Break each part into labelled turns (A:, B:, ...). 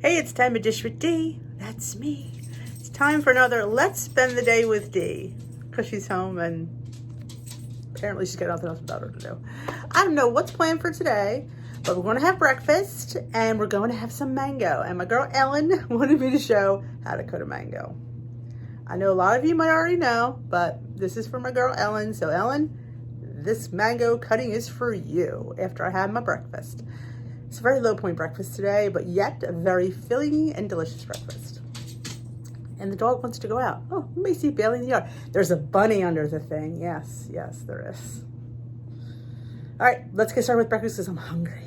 A: Hey, it's time to dish with Dee. That's me. It's time for another Let's Spend the Day with Dee, because she's home and apparently she's got nothing else better to do. I don't know what's planned for today, but we're going to have breakfast and we're going to have some mango. And my girl Ellen wanted me to show how to cut a mango. I know a lot of you might already know, but this is for my girl Ellen. So Ellen, this mango cutting is for you after I have my breakfast. It's a very low point breakfast today, but yet a very filling and delicious breakfast. And the dog wants to go out. Oh, you may see Bailey in the yard. There's a bunny under the thing. Yes, there is. All right, let's get started with breakfast because I'm hungry.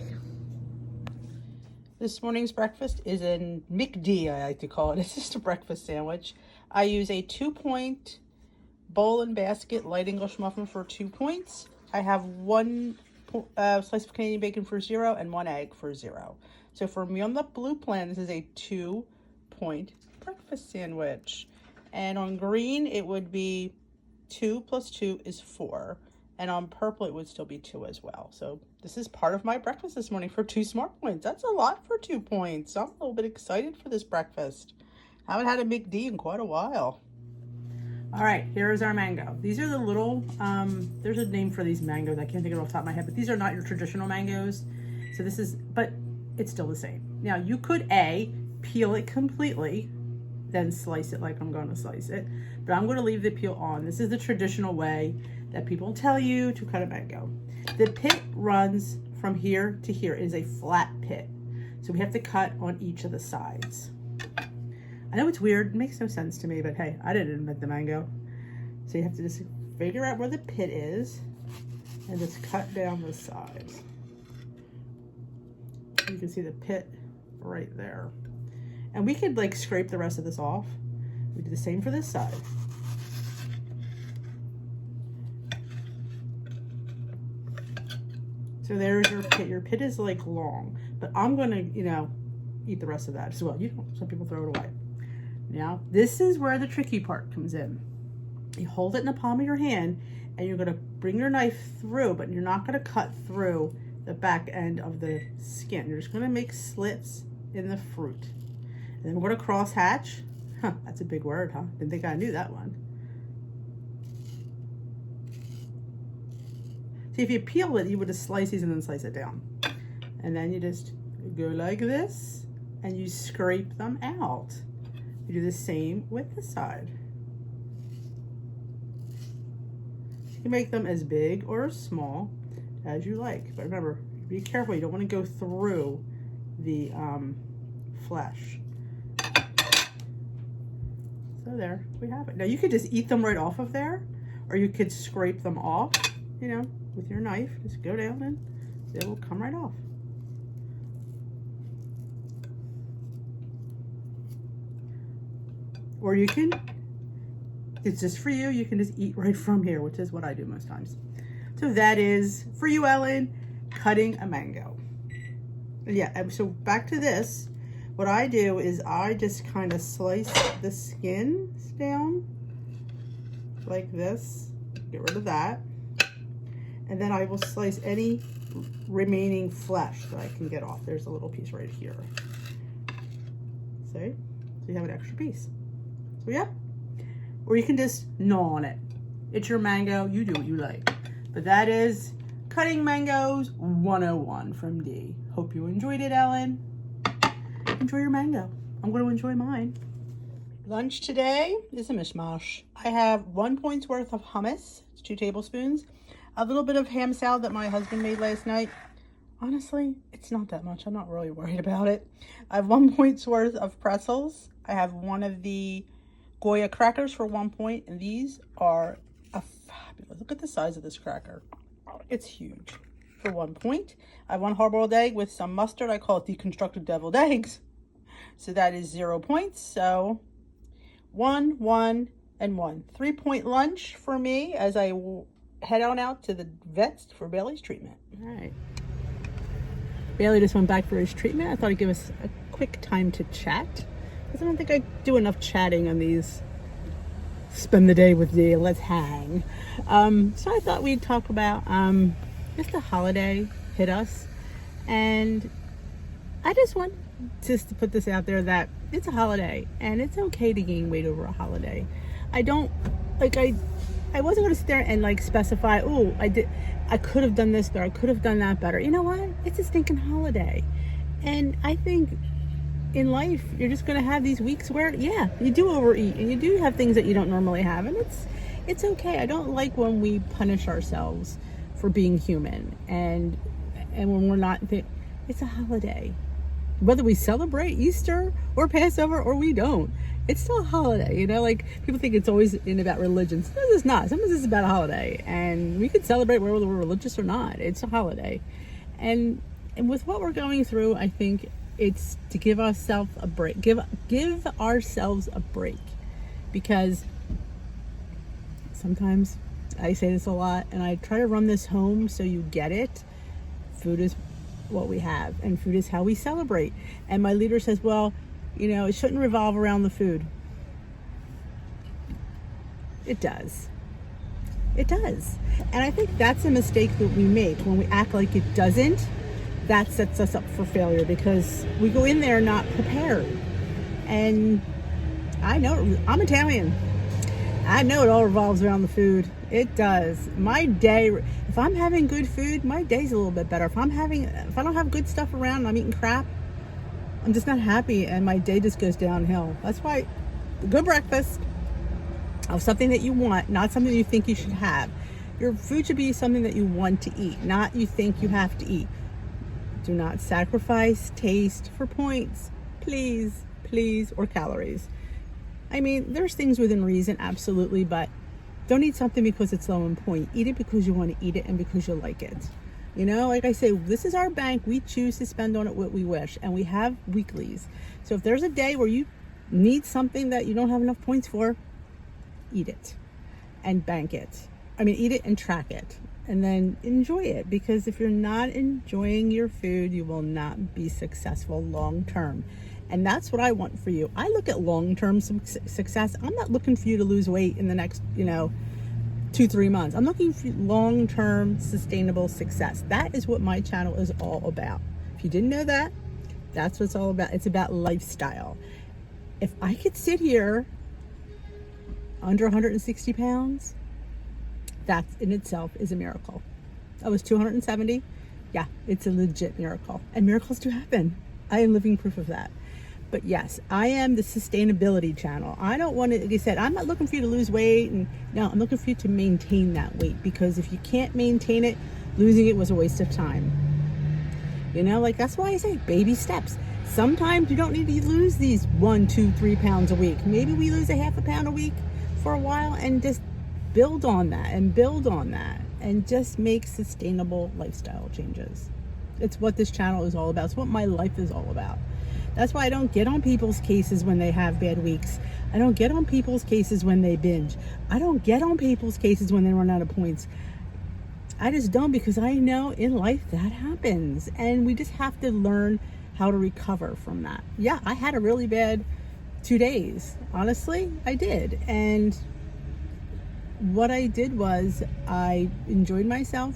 A: This morning's breakfast is a McD, I like to call it. It's just a breakfast sandwich. I use a 2-point bowl and basket light English muffin for 2 points. I have one slice of Canadian bacon for 0 and 1 egg for 0. So for me on the blue plan, this is a 2-point breakfast sandwich. And on green, it would be 2 plus 2 is 4. And on purple, it would still be 2 as well. So this is part of my breakfast this morning for 2 smart points. That's a lot for 2 points. I'm a little bit excited for this breakfast. I haven't had a McD in quite a while. All right, here's our mango. These are the little, there's a name for these mangoes. I can't think of it off the top of my head, but these are not your traditional mangoes. So this is, but it's still the same. Now you could peel it completely, then slice it like I'm going to slice it, but I'm going to leave the peel on. This is the traditional way that people tell you to cut a mango. The pit runs from here to here. It is a flat pit. So we have to cut on each of the sides. I know it's weird, it makes no sense to me, but hey, I didn't invent the mango. So you have to just figure out where the pit is and just cut down the sides. You can see the pit right there. And we could like scrape the rest of this off. We do the same for this side. So there's your pit. Your pit is like long, but I'm gonna, eat the rest of that as well. Some people throw it away. Now, this is where the tricky part comes in. You hold it in the palm of your hand and you're gonna bring your knife through, but you're not gonna cut through the back end of the skin. You're just gonna make slits in the fruit. And then we're gonna cross hatch. Huh, that's a big word, huh? Didn't think I knew that one. See, if you peel it, you would just slice these and then slice it down. And then you just go like this and you scrape them out. You do the same with the side. You can make them as big or as small as you like. But remember, be careful. You don't want to go through the flesh. So there, we have it. Now you could just eat them right off of there, or you could scrape them off, with your knife. Just go down and they will come right off. Or you can, it's just for you, you can just eat right from here, which is what I do most times. So that is, for you, Ellen, cutting a mango. Yeah, so back to this. What I do is I just kind of slice the skin down like this. Get rid of that. And then I will slice any remaining flesh that I can get off. There's a little piece right here. See? So you have an extra piece. So yeah, or you can just gnaw on it. It's your mango, you do what you like. But that is Cutting Mangoes 101 from Dee. Hope you enjoyed it, Ellen. Enjoy your mango. I'm going to enjoy mine. Lunch today is a mishmash. I have 1 point's worth of hummus, it's 2 tablespoons, a little bit of ham salad that my husband made last night. Honestly, it's not that much. I'm not really worried about it. I have 1 point's worth of pretzels. I have one of the Goya crackers for 1 point, and these are a fabulous. Look at the size of this cracker. It's huge for 1 point. I have 1 hard-boiled egg with some mustard. I call it deconstructed deviled eggs. So that is 0 points. So 1, 1, and 1. 3-point lunch for me as I head on out to the vets for Bailey's treatment. All right. Bailey just went back for his treatment. I thought I'd give us a quick time to chat, because I don't think I do enough chatting on these Spend the Day with Dee, let's hang. So I thought we'd talk about just the holiday hit us, and I just want just to put this out there that it's a holiday and it's okay to gain weight over a holiday. I don't like I wasn't going to sit there and like specify, oh, I could have done this better, I could have done that better. You know what? It's a stinking holiday. And I think in life, you're just going to have these weeks where, yeah, you do overeat and you do have things that you don't normally have. And it's okay. I don't like when we punish ourselves for being human. And when we're not, it's a holiday. Whether we celebrate Easter or Passover or we don't, it's still a holiday. You know, like people think it's always about religion. Sometimes it's not. Sometimes it's about a holiday. And we can celebrate whether we're religious or not. It's a holiday. And with what we're going through, I think it's to give ourselves a break. Give ourselves a break. Because sometimes I say this a lot, and I try to run this home so you get it. Food is what we have, and food is how we celebrate. And my leader says, well, you know, it shouldn't revolve around the food. It does. It does. And I think that's a mistake that we make when we act like it doesn't. That sets us up for failure because we go in there not prepared. And I know, I'm Italian. I know it all revolves around the food. It does. My day, if I'm having good food, my day's a little bit better. If I don't have good stuff around and I'm eating crap, I'm just not happy and my day just goes downhill. That's why a good breakfast of something that you want, not something you think you should have. Your food should be something that you want to eat, not you think you have to eat. Do not sacrifice taste for points, please, or calories. I mean, there's things within reason, absolutely, but don't eat something because it's low in point. Eat it because you want to eat it and because you like it. You know, like I say, this is our bank. We choose to spend on it what we wish, and we have weeklies. So if there's a day where you need something that you don't have enough points for, eat it and bank it. I mean, eat it and track it, and then enjoy it, because if you're not enjoying your food, you will not be successful long term. And that's what I want for you. I look at long-term success. I'm not looking for you to lose weight in the next, 2-3 months. I'm looking for long-term sustainable success. That is what my channel is all about. If you didn't know that, that's what it's all about. It's about lifestyle. If I could sit here under 160 pounds, that in itself is a miracle. I was 270. Yeah, it's a legit miracle. And miracles do happen. I am living proof of that. But yes, I am the sustainability channel. I don't want to, like I said, I'm not looking for you to lose weight. And no, I'm looking for you to maintain that weight, because if you can't maintain it, losing it was a waste of time. Like that's why I say baby steps. Sometimes you don't need to lose these 1, 2, 3 pounds a week. Maybe we lose a half a pound a week for a while and just build on that and just make sustainable lifestyle changes. It's what this channel is all about. It's what my life is all about. That's why I don't get on people's cases when they have bad weeks. I don't get on people's cases when they binge. I don't get on people's cases when they run out of points. I just don't, because I know in life that happens. And we just have to learn how to recover from that. Yeah, I had a really bad 2 days. Honestly, I did. And what I did was I enjoyed myself.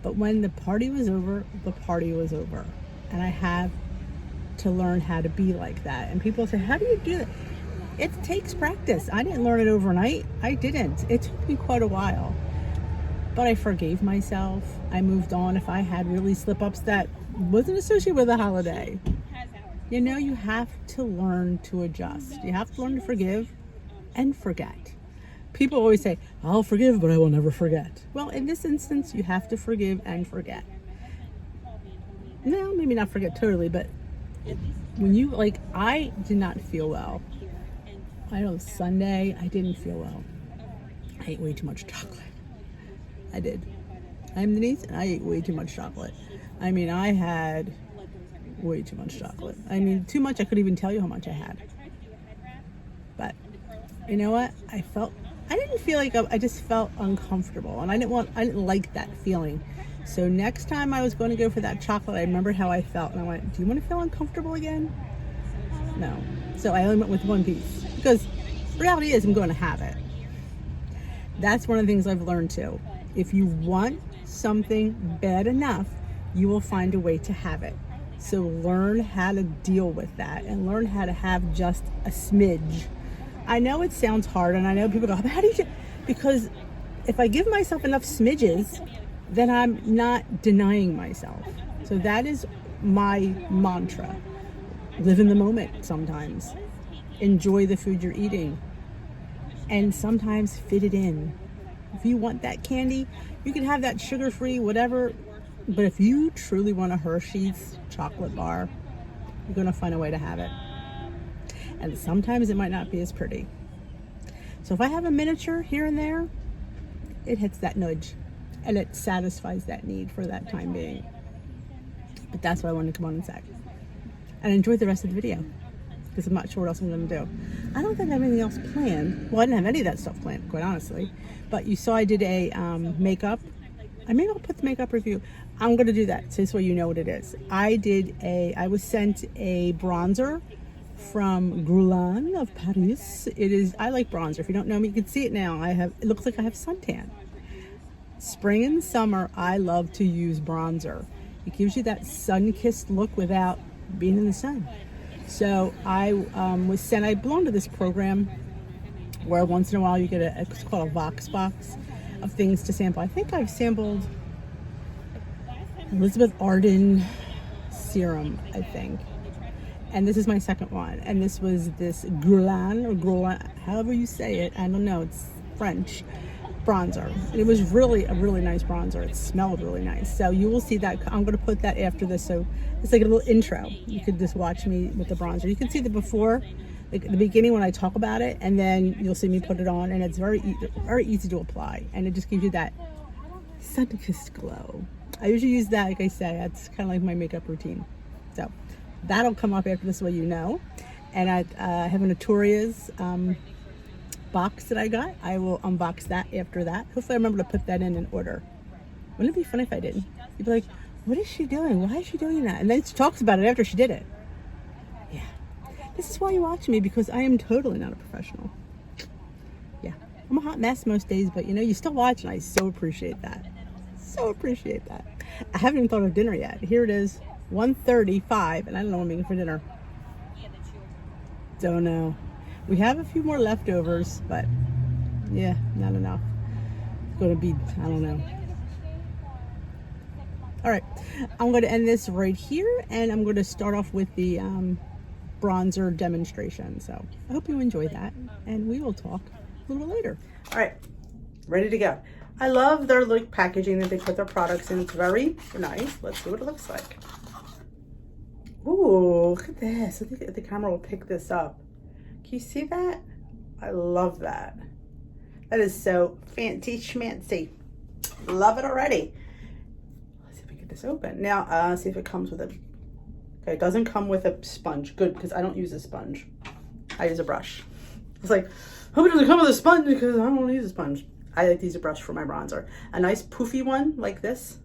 A: But when the party was over, the party was over. And I have to learn how to be like that. And people say, how do you do that? It takes practice. I didn't learn it overnight. I didn't. It took me quite a while. But I forgave myself. I moved on. If I had really slip-ups that wasn't associated with a holiday. You have to learn to adjust. You have to learn to forgive and forget. People always say, I'll forgive, but I will never forget. Well, in this instance, you have to forgive and forget. No, maybe not forget totally, but when I did not feel well. I know Sunday, I didn't feel well. I ate way too much chocolate. I did. I'm Denise, and I ate way too much chocolate. I mean, I had way too much chocolate. I mean, too much, I couldn't even tell you how much I had. But, you know what? I didn't feel like, I just felt uncomfortable, and I didn't like that feeling. So next time I was going to go for that chocolate, I remembered how I felt, and I went, do you want to feel uncomfortable again? No. So I only went with one piece, because the reality is I'm going to have it. That's one of the things I've learned too. If you want something bad enough, you will find a way to have it.
B: So learn how to deal with that and learn how to have just a smidge. I know it sounds hard, and I know people go, how do you? Because if I give myself enough smidges, then I'm not denying myself. So that is my mantra. Live in the moment sometimes. Enjoy the food you're eating. And sometimes fit it in. If you want that candy, you can have that sugar-free, whatever. But if you truly want a Hershey's chocolate bar, you're going to find a way to have it. And sometimes it might not be as pretty. So if I have a miniature here and there, it hits that nudge and it satisfies that need for that time being. But that's what I wanted to come on and say. And enjoy the rest of the video, because I'm not sure what else I'm going to do. I don't think I have anything else planned. Well, I didn't have any of that stuff planned, quite honestly. But you saw I did a makeup. Maybe I'll put the makeup review. I'm going to do that, so this way you know what it is. I was sent a bronzer from Guerlain of Paris. I like bronzer. If you don't know me, you can see it now. It looks like I have suntan. Spring and summer, I love to use bronzer. It gives you that sun-kissed look without being in the sun. So I belong to this program where once in a while you get it's called a Vox box of things to sample. I think I've sampled Elizabeth Arden serum, I think. And this is my second one. And this was this Guerlain, however you say it. I don't know, it's French bronzer. It was really a really nice bronzer. It smelled really nice. So you will see that. I'm going to put that after this. So it's like a little intro. You could just watch me with the bronzer. You can see the before, like the beginning when I talk about it, and then you'll see me put it on, and it's very easy to apply, and it just gives you that sun-kissed glow. I usually use that, like I say, that's kind of like my makeup routine. So that'll come up after this, so you know. And I have a Notoria's box that I got. I will unbox that after that. Hopefully I remember to put that in order. Wouldn't it be funny if I didn't? You'd be like, what is she doing? Why is she doing that? And then she talks about it after she did it. Yeah. This is why you watch me, because I am totally not a professional. Yeah. I'm a hot mess most days, but you know, you still watch, and I so appreciate that. So appreciate that. I haven't even thought of dinner yet. Here it is, 1:35, and I don't know what I'm making for dinner. Don't know. We have a few more leftovers, but yeah, not enough. It's going to be, I don't know. All right, I'm going to end this right here, and I'm going to start off with the bronzer demonstration. So I hope you enjoy that, and we will talk a little bit later. All right, ready to go. I love their like packaging that they put their products in. It's very nice. Let's see what it looks like. Ooh, look at this. I think the camera will pick this up. Can you see that? I love that. That is so fancy schmancy. Love it already. Let's see if we get this open. Now, see if it comes with a... Okay, it doesn't come with a sponge. Good, because I don't use a sponge. I use a brush. It's like, hope it doesn't come with a sponge because I don't want to use a sponge. I like to use a brush for my bronzer. A nice poofy one like this.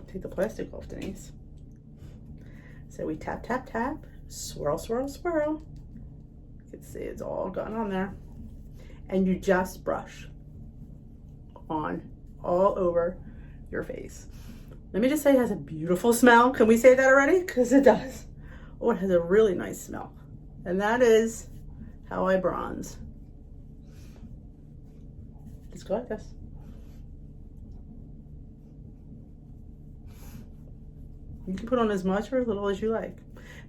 B: Take the plastic off, Denise. So we tap, tap, tap. Swirl, swirl, swirl. You can see it's all gone on there. And you just brush on all over your face. Let me just say it has a beautiful smell. Can we say that already? Because it does. Oh, it has a really nice smell. And that is how I bronze. Just go like this. You can put on as much or as little as you like.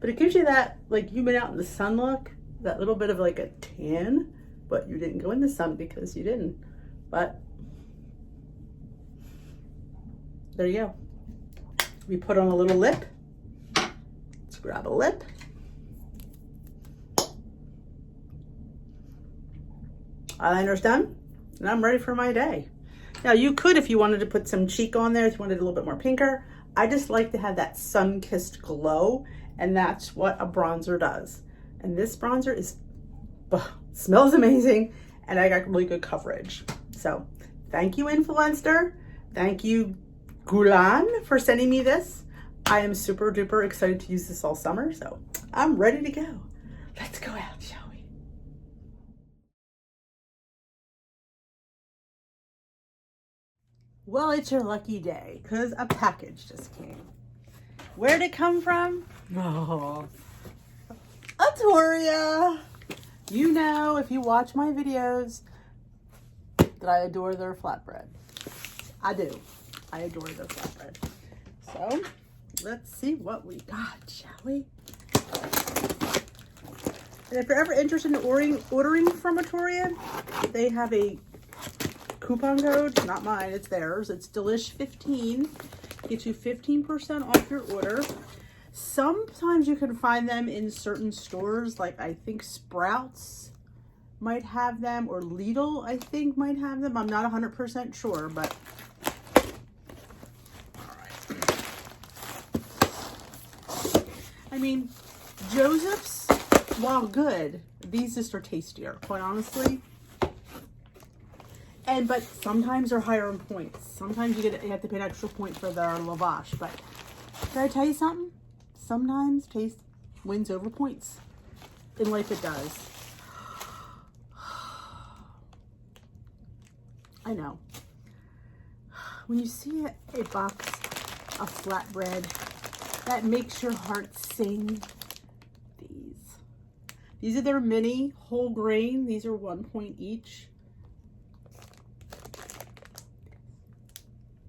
B: But it gives you that, like, you've been out in the sun look, that little bit of like a tan, but you didn't go in the sun because you didn't. But there you go. We put on a little lip. Let's grab a lip. Eyeliner's done, and I'm ready for my day. Now you could, if you wanted to put some cheek on there, if you wanted a little bit more pinker. I just like to have that sun-kissed glow, and that's what a bronzer does. And this bronzer smells amazing, and I got really good coverage. So thank you, Influencer. Thank you, Guerlain, for sending me this. I am super duper excited to use this all summer, so I'm ready to go. Let's go out, shall we? Well, it's your lucky day, because a package just came.
A: Where'd it come from? Oh, Atoria. You know, if you watch my videos, that I adore their flatbread. I do. I adore their flatbread. So, let's see what we got, shall we? And if you're ever interested in ordering from Atoria, they have a coupon code. Not mine, it's theirs. It's Delish15. Gets you 15% off your order. Sometimes you can find them in certain stores, like I think Sprouts might have them, or Lidl, I think, might have them. I'm not 100% sure, but all right. I mean, Joseph's, while good, these just are tastier, quite honestly. But sometimes they're higher in points. Sometimes you have to pay an extra point for their lavash. But can I tell you something? Sometimes taste wins over points. In life it does. I know. When you see a box of flatbread, that makes your heart sing. These are their mini whole grain. These are 1 point each.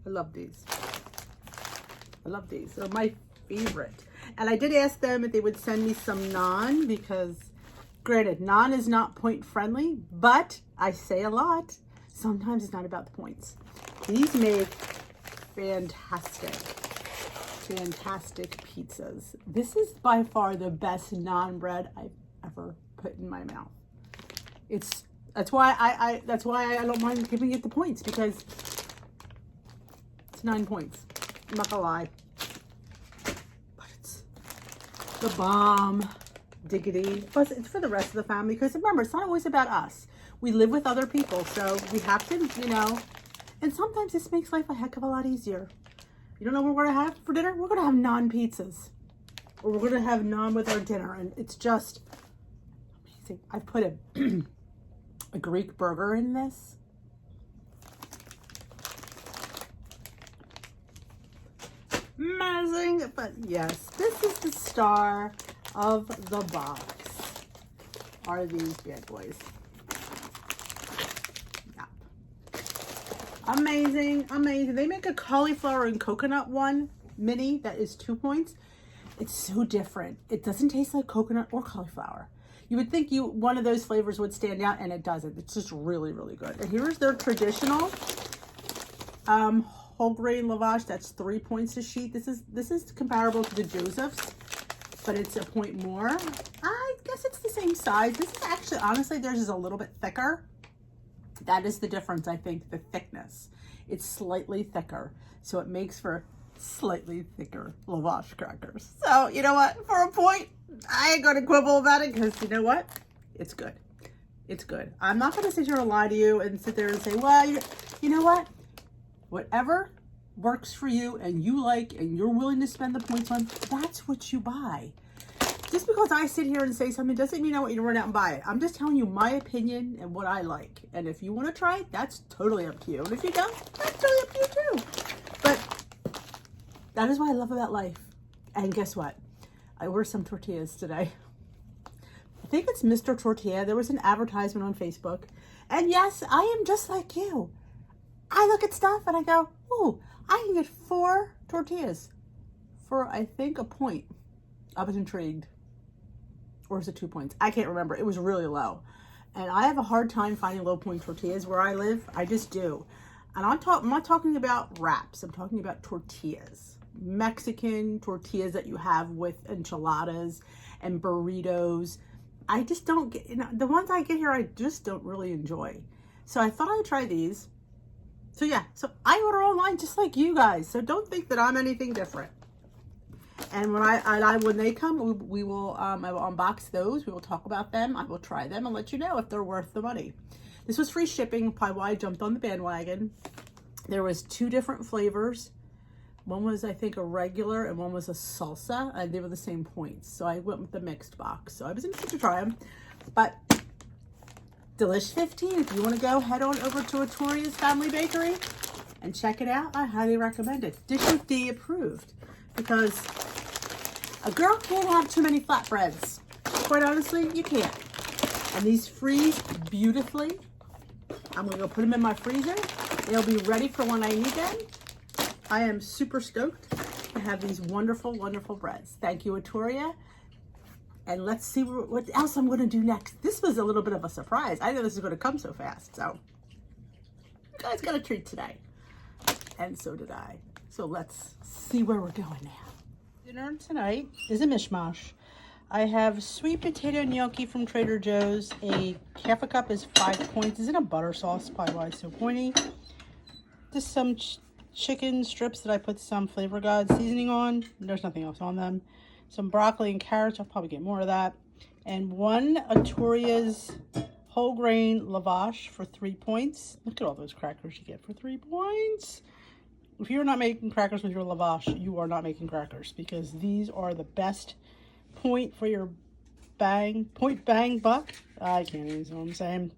A: I love these. I love these. They're my favorite. And I did ask them if they would send me some naan, because granted, naan is not point friendly, but I say a lot. Sometimes it's not about the points. These make fantastic pizzas. This is by far the best naan bread I've ever put in my mouth. That's why I don't mind giving it the points, because it's 9 points. I'm not gonna lie. But it's the bomb. Diggity. Plus, it's for the rest of the family, because remember, it's not always about us. We live with other people, so we have to, you know, and sometimes this makes life a heck of a lot easier. You don't know what we're gonna have for dinner? We're gonna have naan pizzas, or we're gonna have naan with our dinner, and it's just amazing. I put a Greek burger in this. Amazing. But yes, this is the star of the box, are these bad boys. Yeah. Amazing, amazing. They make a cauliflower and coconut one mini that is 2 points. It's so different. It doesn't taste like coconut or cauliflower. You would think one of those flavors would stand out, and it doesn't. It's just really, really good. And here's their traditional whole grain lavash. That's 3 points a sheet. This is comparable to the Joseph's, but it's a point more. I guess it's the same size. This is actually, honestly, theirs is a little bit thicker. That is the difference, I think, the thickness. It's slightly thicker, so it makes for slightly thicker lavash crackers. So, you know what? For a point, I ain't gonna quibble about it, because you know what? It's good. It's good. I'm not gonna sit here and lie to you and sit there and say, well, you know what? Whatever works for you and you like and you're willing to spend the points on, that's what you buy. Just because I sit here and say something doesn't mean I want you to run out and buy it. I'm just telling you my opinion and what I like. And if you want to try it, that's totally up to you. And if you don't, that's totally up to you too. But that is what I love about life. And guess what? I ordered some tortillas today. I think it's Mr. Tortilla. There was an advertisement on Facebook. And yes, I am just like you. I look at stuff and I go, ooh, I can get 4 tortillas for, I think, a point. I was intrigued. Or is it 2 points? I can't remember. It was really low. And I have a hard time finding low point tortillas where I live. I just do. And I'm not talking about wraps. I'm talking about tortillas. Mexican tortillas that you have with enchiladas and burritos. I just don't get, the ones I get here, I just don't really enjoy. So I thought I'd try these. So yeah, so I order online just like you guys. So don't think that I'm anything different. And when they come, we will I will unbox those. We will talk about them. I will try them and let you know if they're worth the money. This was free shipping, probably why I jumped on the bandwagon. There was 2 different flavors. One was, I think, a regular and one was a salsa. And they were the same points. So I went with the mixed box. So I was interested to try them. But Delish15, if you want to go, head on over to Atoria's Family Bakery and check it out. I highly recommend it. Dish with D approved, because
B: A girl can't have too many flatbreads. Quite honestly, you can't. And these freeze beautifully. I'm gonna go put them in my freezer. They'll be ready for when I need them. I am super stoked to have these wonderful, wonderful breads. Thank you, Atoria. And let's see what else I'm gonna do next. This was a little bit of a surprise. I know this is gonna come so fast, so you guys got a treat today. And so did I. So let's see where we're going now.
A: Dinner tonight is a mishmash. I have sweet potato gnocchi from Trader Joe's. Half a cup is 5 points. It's in a butter sauce, probably why it's so pointy. Just some chicken strips that I put some Flavor God seasoning on. There's nothing else on them. Some broccoli and carrots. I'll probably get more of that. And one Atoria's whole grain lavash for 3 points. Look at all those crackers you get for 3 points. If you're not making crackers with your lavash, you are not making crackers, because these are the best point for your point bang buck. I can't even say what I'm saying.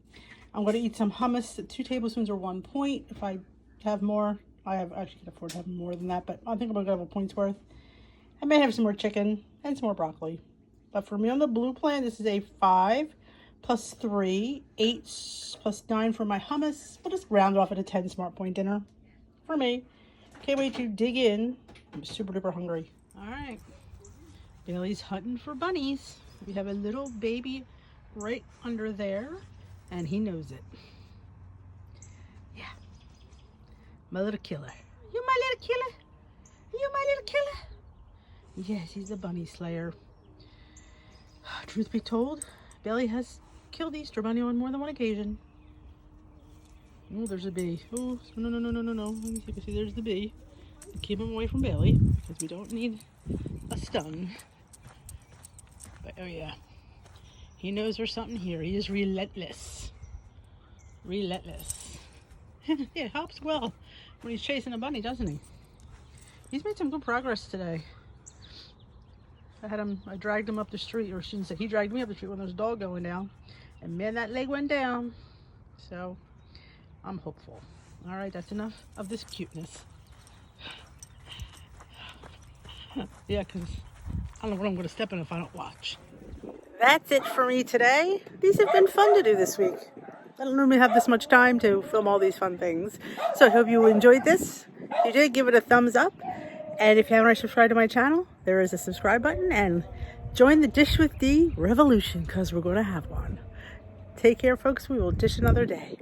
A: I'm going to eat some hummus. 2 tablespoons or 1 point. If I have more, I actually can afford to have more than that, but I think I'm going to have a point's worth. I may have some more chicken and some more broccoli. But for me on the blue plan, this is a 5 plus 3, 8 plus 9 for my hummus. We'll just round off at a 10 smart point dinner for me. Can't wait to dig in. I'm super duper hungry. All right. Bailey's hunting for bunnies. We have a little baby right under there, and he knows it. Yeah. My little killer. You my little killer? You my little killer? Yes, he's a bunny slayer. Truth be told, Bailey has killed Easter bunny on more than one occasion. Oh, there's a bee. Oh, no. You can see there's the bee. Keep him away from Bailey, because we don't need a stung. But oh yeah, he knows there's something here. He is relentless. Relentless. It helps well when he's chasing a bunny, doesn't he? He's made some good progress today. I dragged him up the street, or I shouldn't say, he dragged me up the street when there was a dog going down. And man, that leg went down. So, I'm hopeful. All right, that's enough of this cuteness. Yeah, because I don't know what I'm going to step in if I don't watch. That's it for me today. These have been fun to do this week. I don't normally have this much time to film all these fun things. So I hope you enjoyed this. If you did, give it a thumbs up. And if you haven't already subscribed to my channel, there is a subscribe button. And join the Dish with D revolution, because we're going to have one. Take care, folks. We will dish another day.